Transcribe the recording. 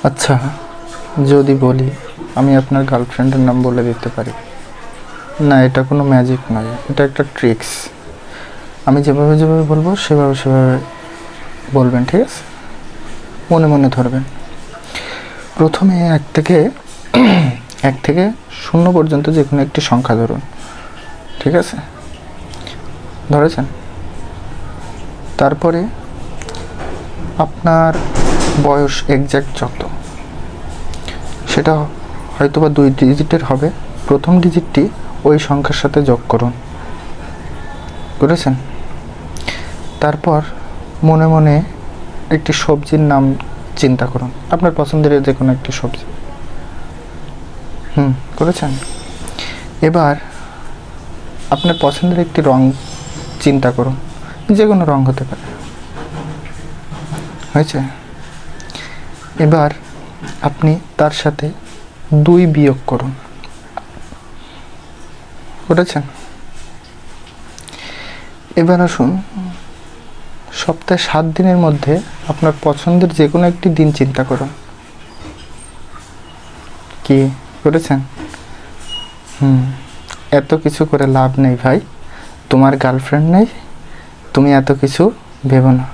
আচ্ছা, যদি বলি আমি আপনার গার্লফ্রেন্ডের নাম বলে দিতে পারি? না, এটা কোনো ম্যাজিক নয়, এটা একটা ট্রিক্স। আমি যেভাবে যেভাবে বলবো সেভাবে সেভাবে বলবেন, ঠিক আছে? মনে মনে ধরবেন। প্রথমে এক থেকে 0 পর্যন্ত যে কোনো একটি সংখ্যা ধরুন, ঠিক আছে? ধরেছেন? তারপরে আপনার বয়স এক্স্যাক্ট যত, সেটা হয়তো বা 2 ডিজিটের হবে। প্রথম ডিজিটটি ওই সংখ্যার সাথে যোগ করুন, করেছেন? তারপর মনে মনে একটি সবজির নাম চিন্তা করুন, আপনার পছন্দের যে কোনো একটি সবজি। করেছেন? এবার আপনার পছন্দের একটি রং চিন্তা করুন, যে কোনো রং হতে পারে। হয়েছে? এবার আপনি তার সাথে 2 বিয়োগ করুন, করেছেন? এবার আসুন, সপ্তাহে 7 দিনের মধ্যে আপনার পছন্দের যে কোনো একটি দিন চিন্তা করুন। কি করেছেন? এত কিছু করে লাভ নেই ভাই, তোমার গার্লফ্রেন্ড নেই, তুমি এত কিছু ভেবো না।